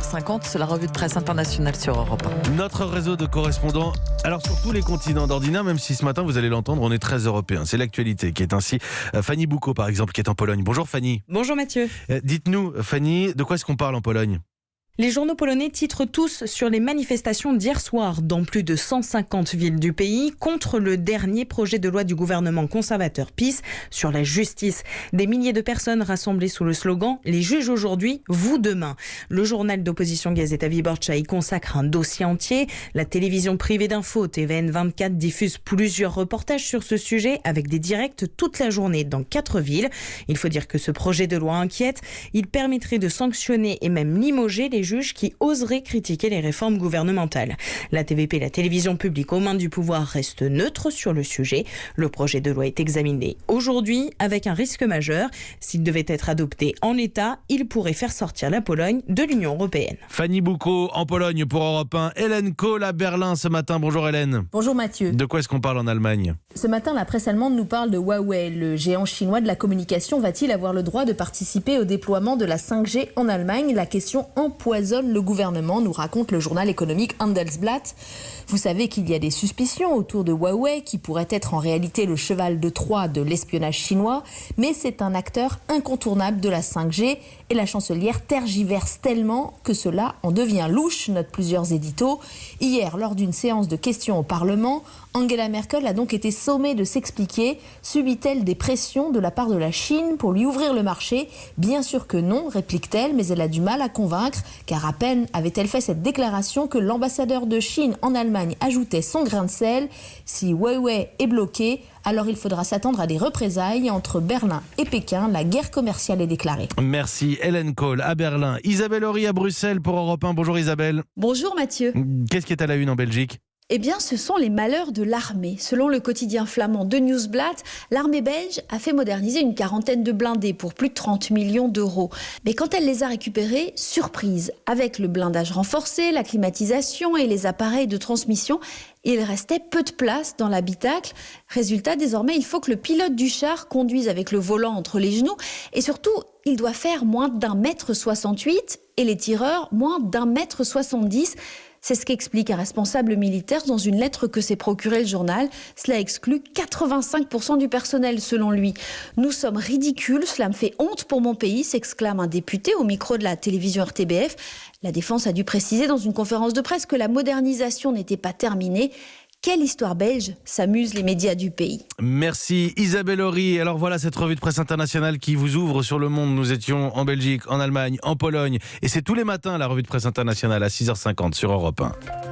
6h50, c'est la revue de presse internationale sur Europe 1. Notre réseau de correspondants, alors sur tous les continents d'ordinaire, même si ce matin, vous allez l'entendre, on est très européens. C'est l'actualité qui est ainsi. Fanny Boucaud, par exemple, qui est en Pologne. Bonjour Fanny. Bonjour Mathieu. Dites-nous, Fanny, de quoi est-ce qu'on parle en Pologne ? Les journaux polonais titrent tous sur les manifestations d'hier soir dans plus de 150 villes du pays contre le dernier projet de loi du gouvernement conservateur PiS sur la justice. Des milliers de personnes rassemblées sous le slogan « Les juges aujourd'hui, vous demain ». Le journal d'opposition Gazeta Wyborcza y consacre un dossier entier. La télévision privée d'info TVN24 diffuse plusieurs reportages sur ce sujet avec des directs toute la journée dans 4 villes. Il faut dire que ce projet de loi inquiète. Il permettrait de sanctionner et même limoger les juges qui oseraient critiquer les réformes gouvernementales. La TVP, la télévision publique aux mains du pouvoir, reste neutre sur le sujet. Le projet de loi est examiné aujourd'hui avec un risque majeur. S'il devait être adopté en l'état, il pourrait faire sortir la Pologne de l'Union européenne. Fanny Boucaud en Pologne pour Europe 1. Hélène Kohl à Berlin ce matin. Bonjour Hélène. Bonjour Mathieu. De quoi est-ce qu'on parle en Allemagne ? Ce matin, la presse allemande nous parle de Huawei. Le géant chinois de la communication va-t-il avoir le droit de participer au déploiement de la 5G en Allemagne ? La question empoisonne le gouvernement, nous raconte le journal économique Handelsblatt. Vous savez qu'il y a des suspicions autour de Huawei qui pourrait être en réalité le cheval de Troie de l'espionnage chinois, mais c'est un acteur incontournable de la 5G et la chancelière tergiverse tellement que cela en devient louche, notent plusieurs éditos. Hier, lors d'une séance de questions au Parlement, Angela Merkel a donc été sommée de s'expliquer. Subit-elle des pressions de la part de la Chine pour lui ouvrir le marché ? Bien sûr que non, réplique-t-elle, mais elle a du mal à convaincre, car à peine avait-elle fait cette déclaration que l'ambassadeur de Chine en Allemagne ajoutait son grain de sel. Si Huawei est bloqué, alors il faudra s'attendre à des représailles entre Berlin et Pékin. La guerre commerciale est déclarée. Merci Hélène Kohl à Berlin. Isabelle Horry à Bruxelles pour Europe 1. Bonjour Isabelle. Bonjour Mathieu. Qu'est-ce qui est à la une en Belgique ? Eh bien, ce sont les malheurs de l'armée. Selon le quotidien flamand De Nieuwsblad, l'armée belge a fait moderniser une quarantaine de blindés pour plus de 30 millions d'euros. Mais quand elle les a récupérés, surprise, avec le blindage renforcé, la climatisation et les appareils de transmission, il restait peu de place dans l'habitacle. Résultat, désormais, il faut que le pilote du char conduise avec le volant entre les genoux. Et surtout, il doit faire moins d'1,68 m et les tireurs moins d'1,70 m. C'est ce qu'explique un responsable militaire dans une lettre que s'est procuré le journal. Cela exclut 85% du personnel, selon lui. « Nous sommes ridicules, cela me fait honte pour mon pays », s'exclame un député au micro de la télévision RTBF. La Défense a dû préciser dans une conférence de presse que la modernisation n'était pas terminée. Quelle histoire belge, s'amusent les médias du pays. Merci Isabelle Horry. Alors voilà cette revue de presse internationale qui vous ouvre sur le monde. Nous étions en Belgique, en Allemagne, en Pologne. Et c'est tous les matins la revue de presse internationale à 6h50 sur Europe 1.